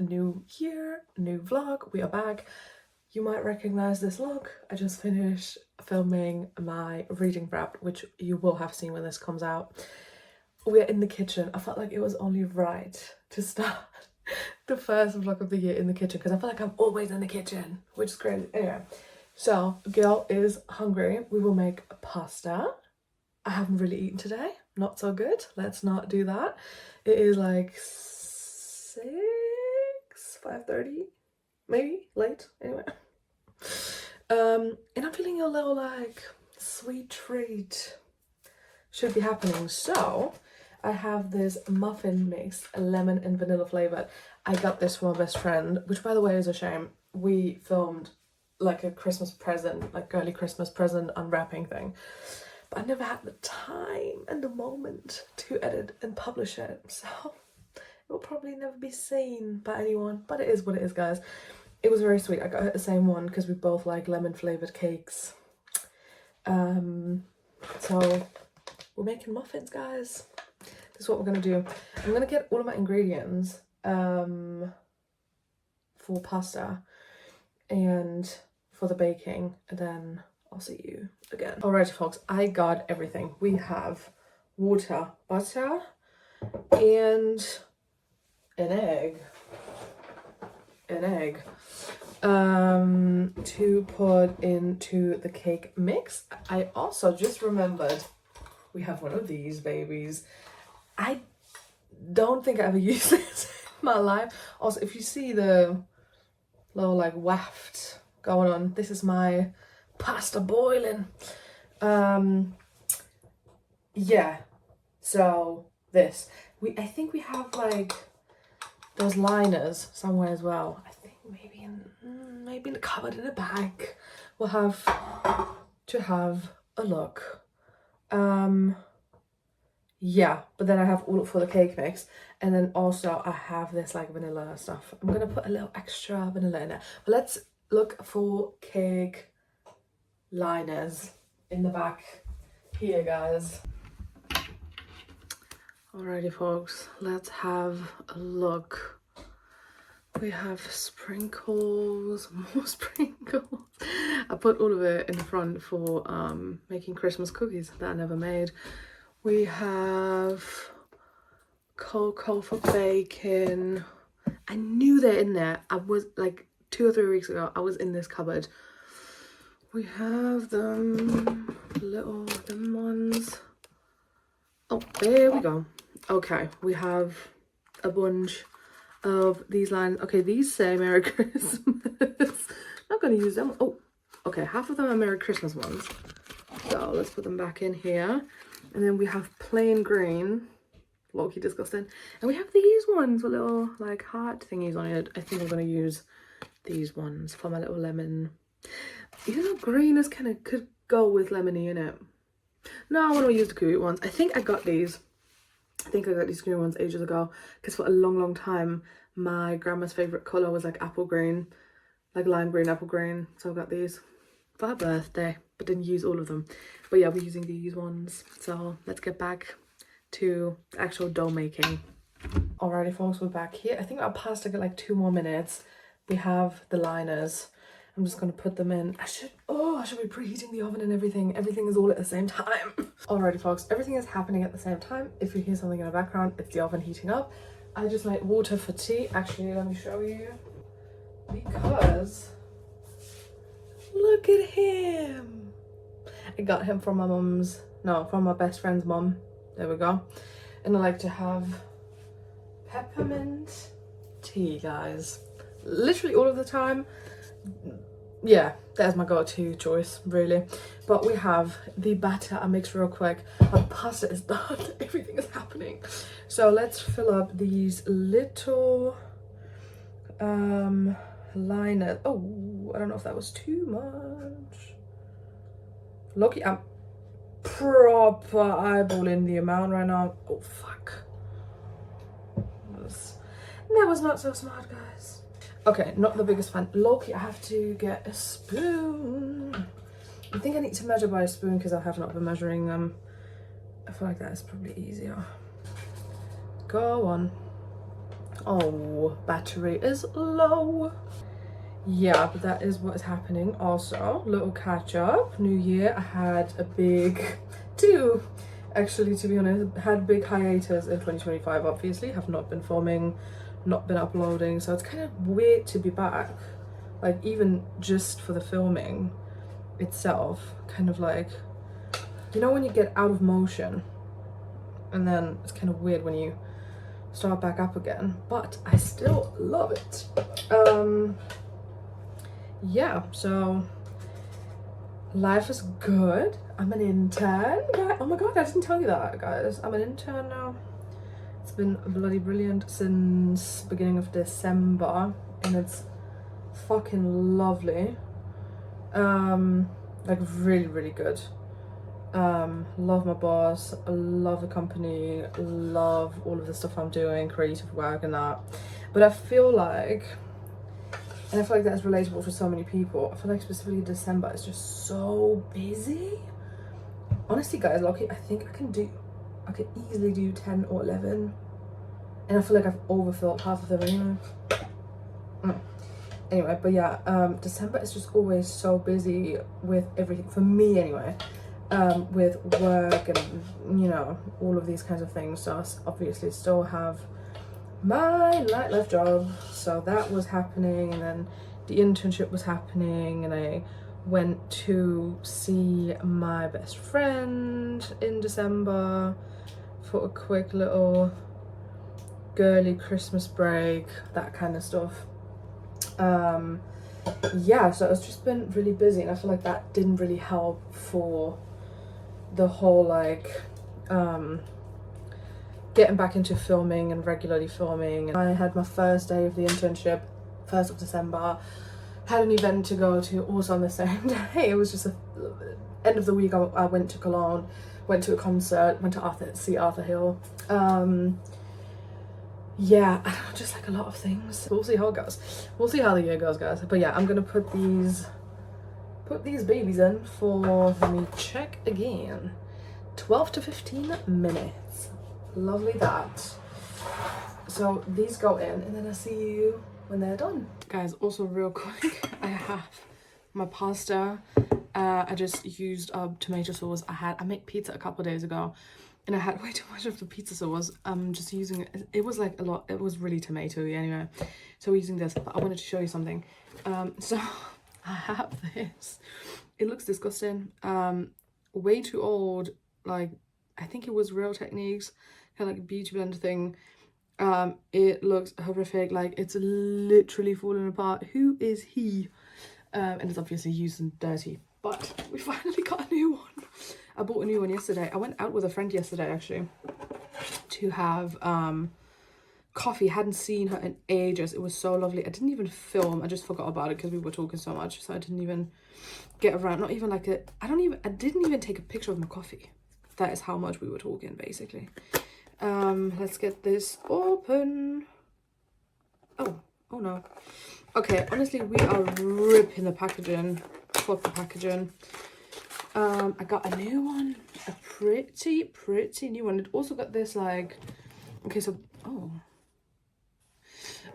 new year, new vlog. We are back. You might recognize this look. I just finished filming my reading prep, which you will have seen when this comes out. We're in the kitchen. I felt like it was only right to start the first vlog of the year in the kitchen because I feel like I'm always in the kitchen, which is crazy. Anyway, so girl is hungry. We will make pasta. I haven't really eaten today. Not so good. Let's not do that. It is like 5:30, maybe late. Anyway, and I'm feeling a little like sweet treat should be happening. So I have this muffin mix, lemon and vanilla flavored. I got this from my best friend, which by the way is a shame. We filmed like a Christmas present, like early Christmas present unwrapping thing. But I never had the time and the moment to edit and publish it. So it will probably never be seen by anyone. But it is what it is, guys. It was very sweet. I got her the same one because we both like lemon flavoured cakes. So we're making muffins, guys. This is what we're going to do. I'm going to get all of my ingredients for pasta and for the baking. And then I'll see you again. Alrighty, folks, I got everything. We have water, butter, and an egg. To put into the cake mix. I also just remembered we have one of these babies. I don't think I ever used this in my life. Also, if you see the little like waft going on, this is my pasta boiling. Yeah, so this I think we have like those liners somewhere as well. I think maybe in the cupboard in a bag. We'll have to have a look. Yeah, but then I have all for the cake mix, and then also I have this like vanilla stuff. I'm gonna put a little extra vanilla in it. But let's look for cake liners in the back here, guys. Alrighty, folks, let's have a look. We have sprinkles, more sprinkles. I put all of it in the front for making Christmas cookies that I never made. We have cocoa for baking. I knew they're in there. I was like 2 or 3 weeks ago, I was in this cupboard. We have them ones. Oh, there we go. Okay, we have a bunch of these lines. Okay, these say Merry Christmas. Not gonna use them. Oh, okay, half of them are Merry Christmas ones. So let's put them back in here. And then we have plain green. Low-key disgusting. And we have these ones with little like heart thingies on it. I think I'm gonna use these ones for my little lemon. Even though green is kind of could go with lemony in it. No, I want to use the green ones. I think I got these. I think I got these green ones ages ago because for a long time my grandma's favorite color was like apple green, like lime green, apple green. So I got these for her birthday, but didn't use all of them. But yeah, we're using these ones. So let's get back to the actual dough making. Alrighty, folks, we're back here. I think our pasta got like 2 more minutes. We have the liners. I'm just gonna put them in. I should be preheating the oven and everything. Everything is all at the same time. Alrighty, folks, everything is happening at the same time. If you hear something in the background, it's the oven heating up. I just like water for tea. Actually, let me show you. Because look at him. I got him from from my best friend's mum. There we go. And I like to have peppermint tea, guys. Literally all of the time. Yeah, there's my go-to choice, really. But we have the batter I mixed real quick. My pasta is done. Everything is happening. So let's fill up these little liners. Oh, I don't know if that was too much. Lucky, I'm proper eyeballing the amount right now. Oh, fuck. That was not so smart, guys. Okay, not the biggest fan. Loki, I have to get a spoon. I think I need to measure by a spoon because I have not been measuring them. I feel like that is probably easier. Go on. Oh, battery is low. Yeah, but that is what is happening. Also, little catch up, new year. I had a big two, actually, to be honest, had big hiatus in 2025. Obviously have not been filming, not been uploading, so it's kind of weird to be back, like even just for the filming itself. Kind of like, you know, when you get out of motion and then it's kind of weird when you start back up again, but I still love it. Yeah, so life is good. I'm an intern. Oh my god, I didn't tell you that, guys. I'm an intern now. It's been bloody brilliant since beginning of December, and it's fucking lovely. Like really, really good. Love my boss, love the company, love all of the stuff I'm doing, creative work and that. But I feel like, and I feel like that's relatable for so many people, I feel like specifically December is just so busy. Honestly, guys, lucky, I think I can easily do 10 or 11. And I feel like I've overfilled half of them anyway. Anyway, but yeah, December is just always so busy with everything, for me anyway. With work and, you know, all of these kinds of things. So I obviously still have my nightlife job, so that was happening, and then the internship was happening, and I went to see my best friend in December for a quick little girly Christmas break, that kind of stuff. Yeah, so it's just been really busy, and I feel like that didn't really help for the whole like getting back into filming and regularly filming. I had my first day of the internship, 1st of December, had an event to go to also on the same day. It was just end of the week. I went to Cologne, went to a concert, went to see Arthur Hill. Yeah, I don't know, just like a lot of things. We'll see how it goes. We'll see how the year goes, guys. But yeah, I'm gonna put these babies in for, let me check again, 12 to 15 minutes. Lovely that. So these go in, and then I'll see you when they're done. Guys, also real quick, I have my pasta. I just used up tomato sauce. I made pizza a couple of days ago, and I had way too much of the pizza sauce. I'm just using it. It was like a lot. It was really tomatoey anyway. So we're using this, but I wanted to show you something. So I have this. It looks disgusting. Way too old. Like, I think it was Real Techniques, kind of like a beauty blender thing. It looks horrific. Like, it's literally falling apart. Who is he? And it's obviously used and dirty. But we finally got a new one. I bought a new one yesterday. I went out with a friend yesterday, actually, to have coffee. Hadn't seen her in ages. It was so lovely. I didn't even film. I just forgot about it because we were talking so much, so I didn't even get around. Not even like I didn't even take a picture of my coffee. That is how much we were talking, basically. Let's get this open. Oh no. Okay, honestly, we are ripping the packaging. Fuck the packaging. I got a new one, a pretty new one. It also got this like, okay, so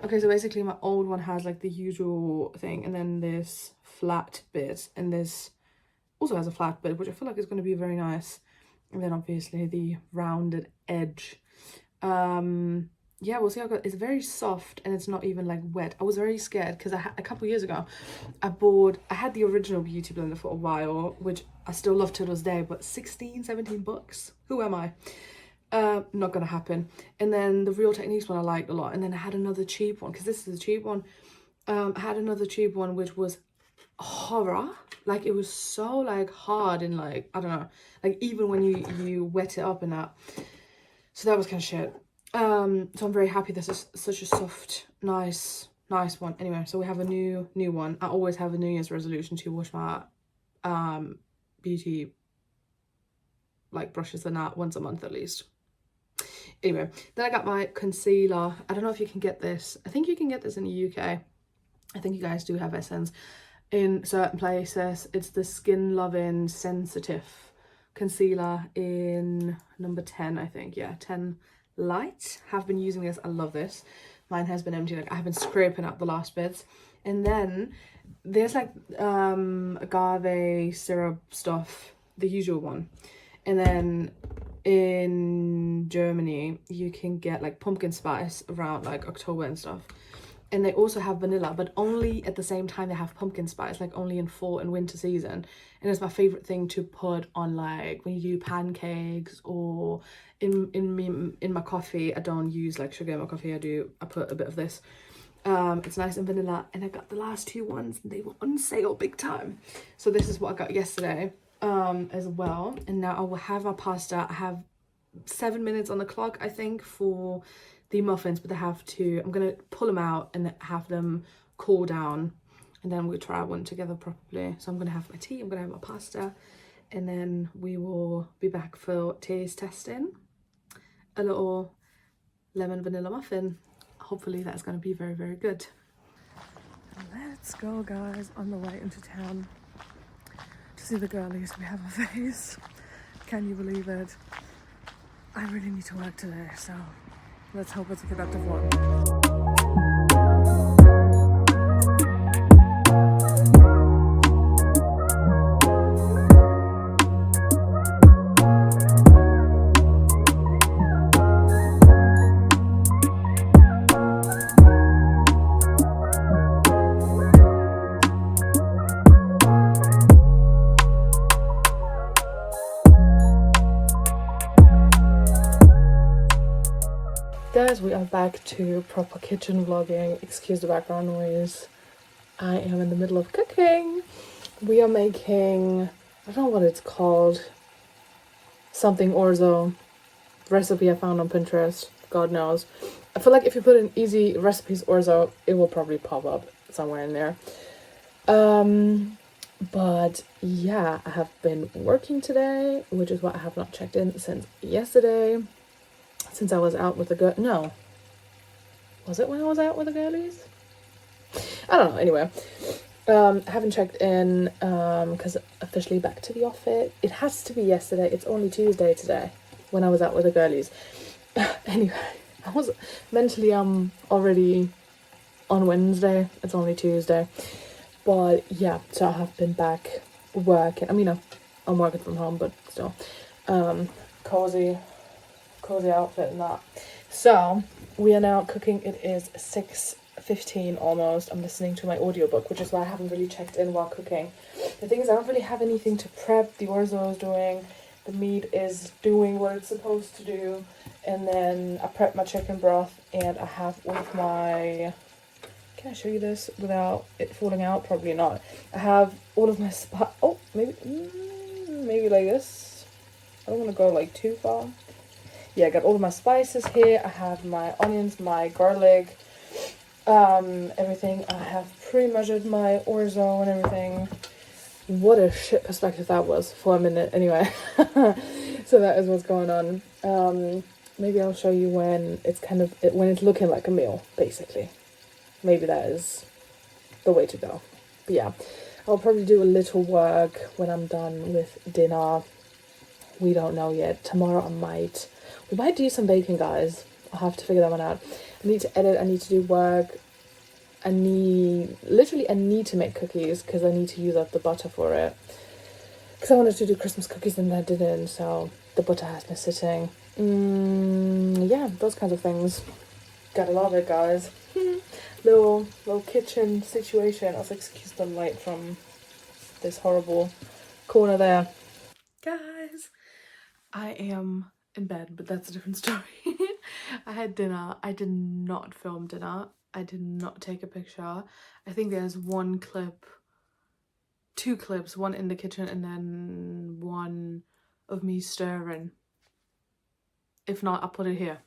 basically my old one has like the usual thing, and then this flat bit, and this also has a flat bit, which I feel like is going to be very nice. And then obviously the rounded edge. Yeah, we'll see how it goes. It's very soft, and it's not even like wet. I was very scared because a couple years ago I had the original beauty blender for a while, which I still love to this day, but 17 bucks. Who am I? Not gonna happen. And then the Real Techniques one I liked a lot, and then I had another cheap one, because this is a cheap one. I had another cheap one which was horror. Like, it was so like hard, and like, I don't know, like even when you wet it up and that. So that was kind of shit. So I'm very happy this is such a soft, nice one. Anyway, so we have a new one. I always have a New Year's resolution to wash my beauty like brushes and that once a month at least. Anyway, then I got my concealer. I don't know if you can get this. I think you can get this in the UK. I think you guys do have Essence in certain places. It's the Skin Loving Sensitive concealer in number 10, I think. Yeah, 10 Light. Have been using this. I love this. mine has been empty. Like I have been scraping up the last bits. And then there's like agave syrup stuff, the usual one. And then in Germany you can get like pumpkin spice around like October and stuff. And they also have vanilla, but only at the same time they have pumpkin spice, like only in fall and winter season. And it's my favorite thing to put on like when you do pancakes or in my coffee. I don't use like sugar in my coffee. I put a bit of this. It's nice and vanilla, and I got the last 2 ones and they were on sale big time. So this is what I got yesterday as well. And now I will have my pasta. I have 7 minutes on the clock, I think, for the muffins, but I'm gonna pull them out and have them cool down, and then we'll try one together properly. So I'm gonna have my tea, I'm gonna have my pasta, and then we will be back for taste testing a little lemon vanilla muffin. Hopefully that's gonna be very, very good. Let's go, guys, on the way into town to see the girlies. We have a face. Can you believe it? I really need to work today, so let's hope it's a productive one. Guys, we are back to proper kitchen vlogging. Excuse the background noise. I am in the middle of cooking. We are making, I don't know what it's called, something orzo recipe I found on Pinterest. God knows. I feel like if you put in easy recipes orzo, it will probably pop up somewhere in there. But yeah, I have been working today, which is why I have not checked in since yesterday. Since I was out with the girl. No. Was it when I was out with the girlies? I don't know. Anyway. I haven't checked in because officially back to the office. It has to be yesterday. It's only Tuesday today when I was out with the girlies. Anyway, I was mentally already on Wednesday. It's only Tuesday. But yeah, so I have been back working. I mean, I'm working from home, but still. Cozy outfit and that. So we are now cooking. It is 6:15 almost. I'm listening to my audiobook, which is why I haven't really checked in while cooking. The thing is, I don't really have anything to prep. The orzo is doing, the meat is doing what it's supposed to do, and then I prep my chicken broth, and I have all of my, can I show you this without it falling out? Probably not. I have all of my maybe like this. I don't want to go like too far. Yeah, I got all of my spices here. I have my onions, my garlic, everything. I have pre-measured my orzo and everything. What a shit perspective that was for a minute. Anyway, so that is what's going on. Maybe I'll show you when it's when it's looking like a meal, basically. Maybe that is the way to go. But yeah, I'll probably do a little work when I'm done with dinner. We don't know yet. Tomorrow we might do some baking, guys. I'll have to figure that one out. I need to edit, I need to do work. I need to make cookies because I need to use up the butter for it. Because I wanted to do Christmas cookies and I didn't, so the butter has been sitting. Yeah, those kinds of things. Gotta love it, guys. little kitchen situation. Also, excuse the light from this horrible corner there. Guys, I am in bed, but that's a different story. I had dinner. I did not film dinner. I did not take a picture. I think there's two clips, one in the kitchen and then one of me stirring. If not, I'll put it here.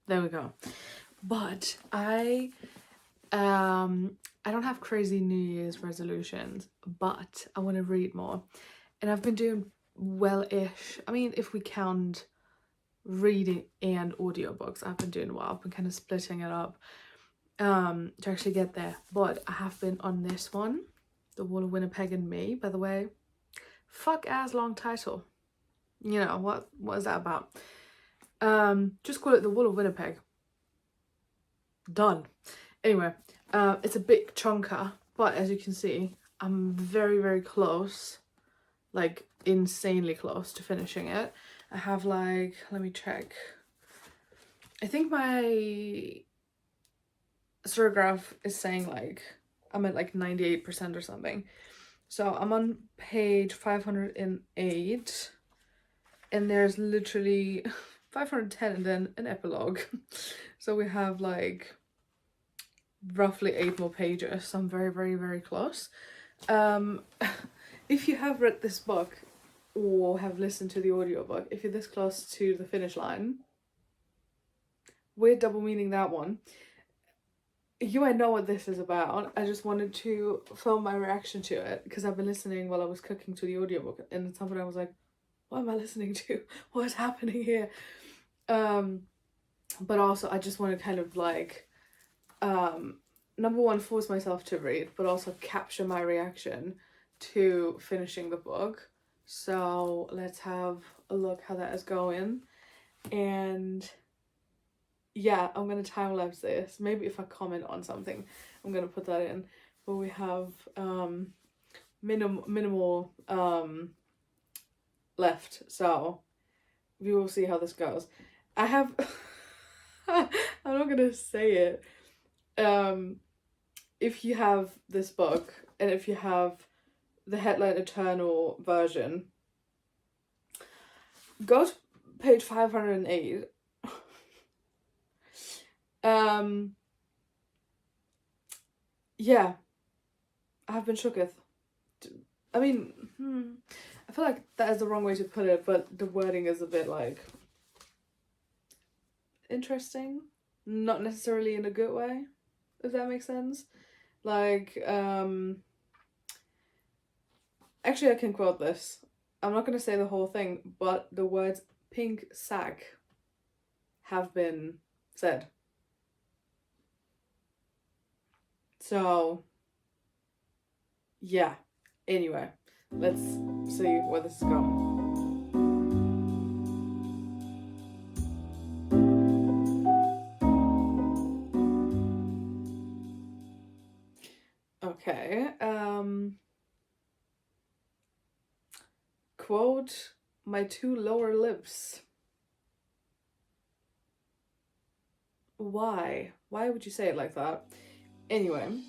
There we go. But I don't have crazy New Year's resolutions, but I want to read more. And I've been doing well-ish. I mean, if we count reading and audiobooks, I've been doing well. I've been kind of splitting it up to actually get there. But I have been on this one, The Wall of Winnipeg and Me. By the way, fuck-ass long title. You know, what is that about? Just call it The Wall of Winnipeg. done. Anyway, it's a big chunker, but as you can see, I'm very, very close, like insanely close to finishing it. I have like, let me check. I think my graph is saying like I'm at like 98% or something. So I'm on page 508 and there's literally 510 and then an epilogue. So we have like roughly 8 more pages. So I'm very, very, very close. If you have read this book or have listened to the audiobook, if you're this close to the finish line, we're double meaning that one. You might know what this is about. I just wanted to film my reaction to it because I've been listening while I was cooking to the audiobook, and at some point I was like, what am I listening to? What is happening here? But also I just want to kind of like number one, force myself to read, but also capture my reaction to finishing the book. So let's have a look how that is going. And yeah, I'm gonna time lapse this. Maybe if I comment on something, I'm gonna put that in. But we have minimal left, so we will see how this goes. I have I'm not gonna say it. If you have this book and if you have the Headlight Eternal version, go to page 508. Yeah, I've been shooketh. I mean, I feel like that is the wrong way to put it, but the wording is a bit like interesting, not necessarily in a good way, if that makes sense. Like, actually I can quote this. I'm not gonna say the whole thing, but the words pink sack have been said. So yeah, anyway, let's see where this is going. Okay, quote, my two lower lips. Why? Why would you say it like that? Anyway.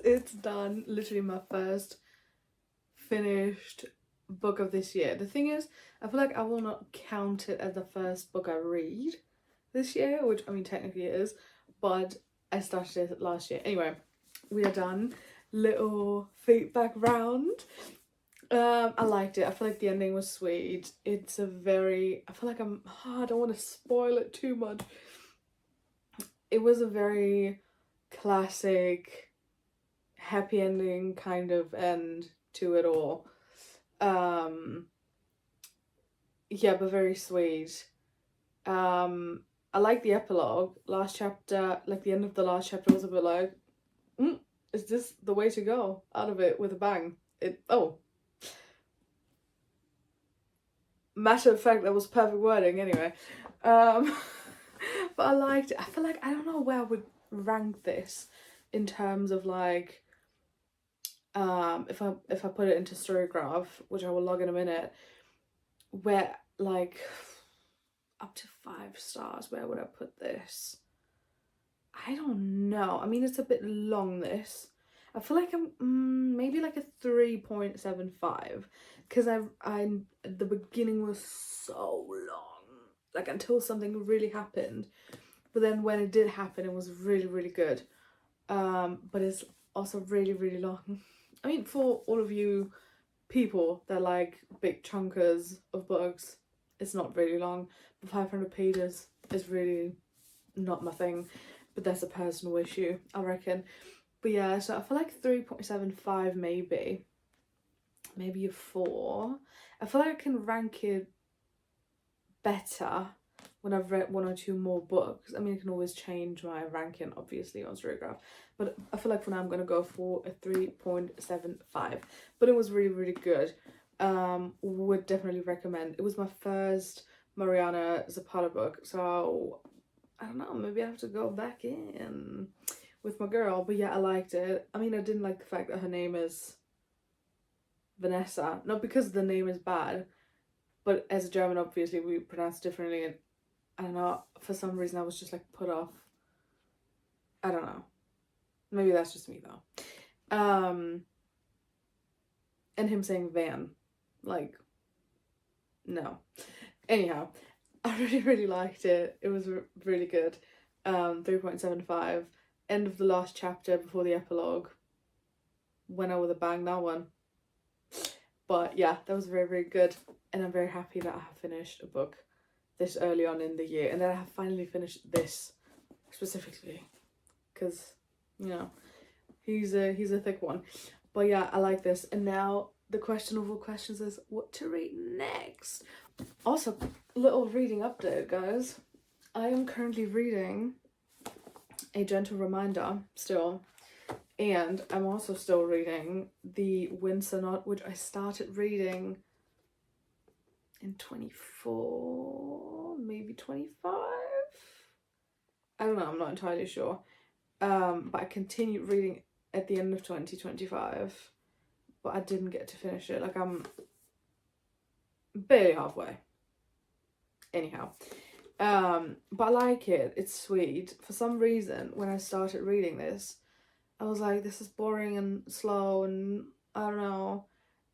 It's done. Literally my first finished book of this year. The thing is, I feel like I will not count it as the first book I read this year, which I mean technically it is, but I started it last year. Anyway, we are done. Little feedback round. I liked it. I feel like the ending was sweet. It's a very, I feel like I don't want to spoil it too much. It was a very classic happy ending kind of end to it all. Yeah, but very sweet. I like the epilogue. Last chapter, like the end of the last chapter was a bit like, is this the way to go out of it with a bang? Matter of fact, that was perfect wording anyway. But I liked it. I feel like I don't know where I would rank this in terms of like if I put it into Storygraph, which I will log in a minute, where like up to 5 stars, where would I put this? I don't know. I mean, it's a bit long, this. I feel like I'm maybe like a 3.75 because I the beginning was so long, like until something really happened, but then when it did happen it was really, really good. But it's also really, really long. I mean, for all of you people that like big chunkers of books, it's not really long, but 500 pages is really not my thing, but that's a personal issue, I reckon. But yeah, so I feel like 3.75 maybe. maybe a 4. I feel like I can rank it better when I've read 1 or 2 more books. I mean, I can always change my ranking, obviously, on Storygraph. But I feel like for now I'm going to go for a 3.75. But it was really, really good. Would definitely recommend. It was my first Mariana Zapata book. So, I don't know, maybe I have to go back in with my girl. But yeah, I liked it. I mean, I didn't like the fact that her name is Vanessa. Not because the name is bad, but as a German, obviously, we pronounce differently. And I don't know, for some reason I was just like put off. I don't know. Maybe that's just me though. And him saying Van. Like, no. Anyhow, I really, really liked it. It was really good. 3.75. End of the last chapter before the epilogue. Went out with a bang, that one. But yeah, that was very, very good. And I'm very happy that I have finished a book this early on in the year. And that I have finally finished this specifically. Because, you know, he's a thick one. But yeah, I like this. And now the question of all questions is what to read next. Also, little reading update, guys. I am currently reading A Gentle Reminder still. And I'm also still reading The Wind Sonata, which I started reading in 24, maybe 25. I don't know, I'm not entirely sure. But I continued reading at the end of 2025, but I didn't get to finish it. Like, I'm barely halfway. Anyhow, but I like it. It's sweet. For some reason, when I started reading this, I was like, this is boring and slow and I don't know.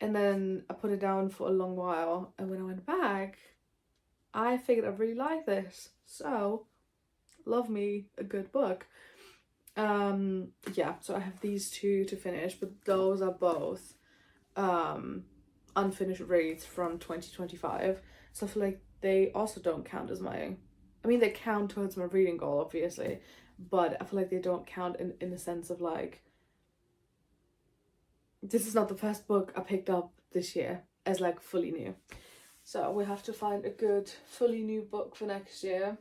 And then I put it down for a long while. And when I went back, I figured I really like this. So, love me a good book. Yeah, so I have these 2 to finish, but those are both unfinished reads from 2025. So I feel like they also don't count as my... I mean, they count towards my reading goal, obviously. But I feel like they don't count in the sense of like... This is not the first book I picked up this year as like fully new. So we have to find a good fully new book for next year.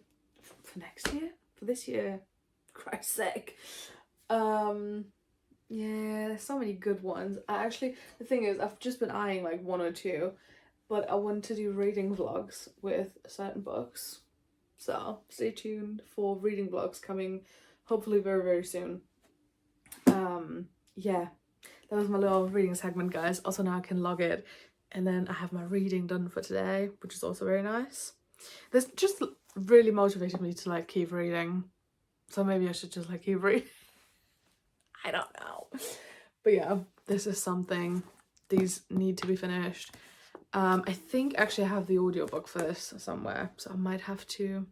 For next year? For this year. Christ's sake. Yeah, there's so many good ones. The thing is, I've just been eyeing like 1 or 2, but I want to do reading vlogs with certain books. So stay tuned for reading vlogs coming hopefully very, very soon. Yeah, that was my little reading segment, guys. Also now I can log it, and then I have my reading done for today, which is also very nice. This just really motivated me to like keep reading. So maybe I should just like keep reading. I don't know. But yeah, this is something. These need to be finished. I think actually I have the audiobook for this somewhere. So I might have to,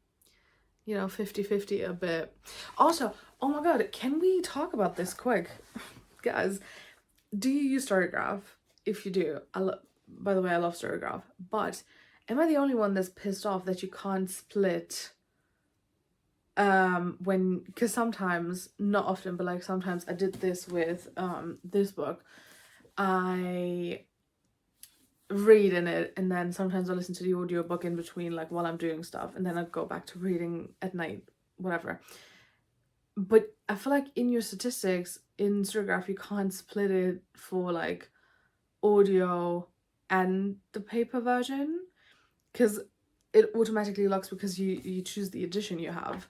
you know, 50-50 a bit. Also, oh my god, can we talk about this quick? Guys, do you use Storygraph? If you do, by the way, I love Storygraph. But am I the only one that's pissed off that you can't split... because sometimes, not often, but like sometimes I did this with this book. I read in it and then sometimes I listen to the audiobook in between, like while I'm doing stuff, and then I go back to reading at night, whatever. But I feel like in your statistics in Storygraph you can't split it for like audio and the paper version, because it automatically locks because you choose the edition you have.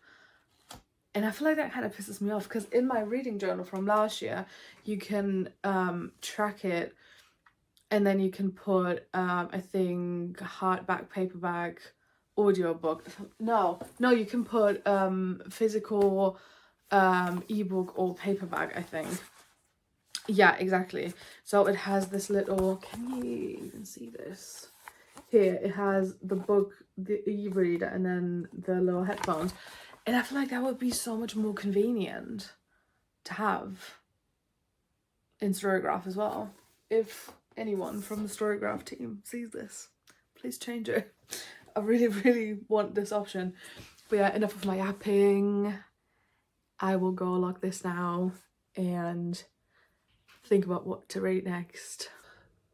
And I feel like that kind of pisses me off, because in my reading journal from last year, you can track it, and then you can put, I think, hardback, paperback, audiobook. No, you can put physical ebook or paperback, I think. Yeah, exactly. So it has this little, can you even see this? Here, it has the book, the e-reader, and then the little headphones. And I feel like that would be so much more convenient to have in Storygraph as well. If anyone from the Storygraph team sees this, please change it. I really, really want this option. But yeah, enough of my yapping. I will go log this now and think about what to read next.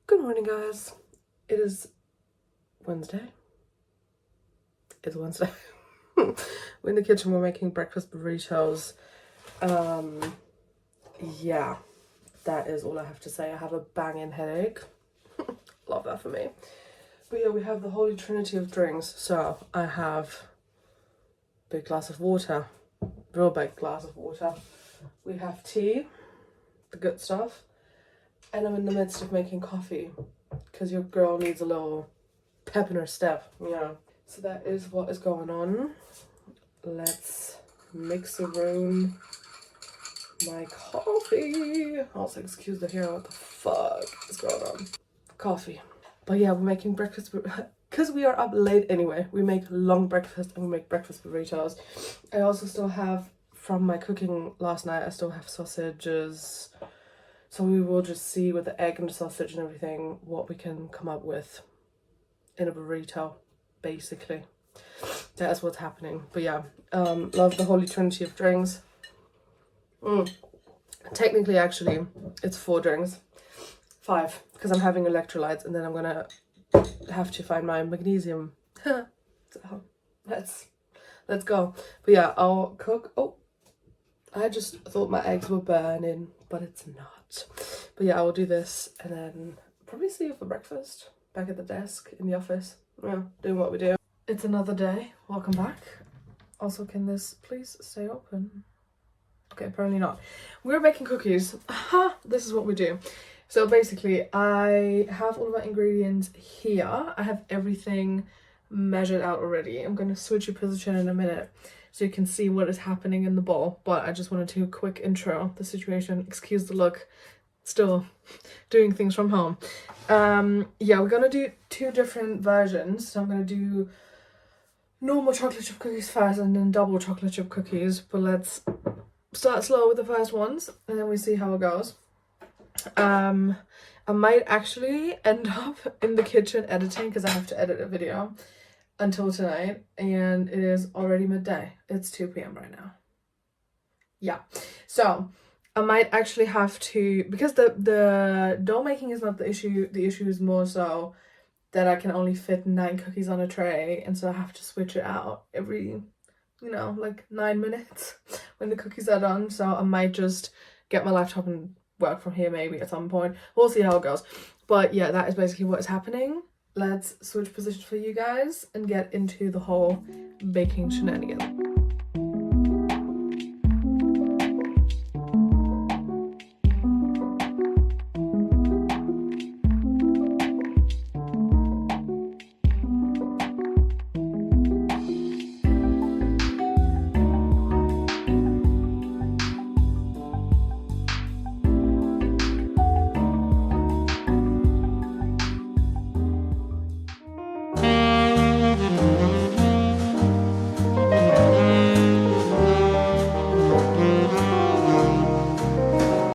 Good morning, guys. It is Wednesday. It's Wednesday. We're in the kitchen, we're making breakfast burritos. Yeah, that is all I have to say. I have a banging headache. Love that for me. But yeah, we have the holy trinity of drinks. So I have a big glass of water, real big glass of water. We have tea, the good stuff. And I'm in the midst of making coffee because your girl needs a little pep in her step, you know. So that is what is going on. Let's mix around my coffee. Also, excuse the hair, what the fuck is going on? Coffee. But yeah, we're making breakfast because we are up late anyway. We make long breakfast and we make breakfast burritos. I also still have, from my cooking last night, I still have sausages. So we will just see with the egg and the sausage and everything what we can come up with in a burrito, basically. That is what's happening. But yeah, love the holy trinity of drinks. Technically, actually, it's 4 drinks. 5, because I'm having electrolytes and then I'm gonna have to find my magnesium. So let's go. But yeah, I'll cook. Oh, I just thought my eggs were burning, but it's not. But yeah, I will do this and then probably see you for breakfast back at the desk in the office. Yeah, doing what we do. It's another day. Welcome back. Also, can this please stay open? Okay, apparently not. We're making cookies. Aha, this is what we do. So basically, I have all of my ingredients here. I have everything measured out already. I'm going to switch your position in a minute so you can see what is happening in the bowl. But I just wanted to quick intro the situation. Excuse the look. Still doing things from home. Yeah, we're going to do 2 different versions. So I'm going to do normal chocolate chip cookies first and then double chocolate chip cookies. But let's start slow with the first ones and then we see how it goes. I might actually end up in the kitchen editing because I have to edit a video until tonight and it is already midday. It's 2 p.m. right now. Yeah, so I might actually have to, because the dough making is not the issue is more so that I can only fit 9 cookies on a tray, and so I have to switch it out every, you know, like 9 minutes when the cookies are done. So I might just get my laptop and work from here maybe at some point. We'll see how it goes. But yeah, that is basically what is happening. Let's switch positions for you guys and get into the whole baking shenanigans.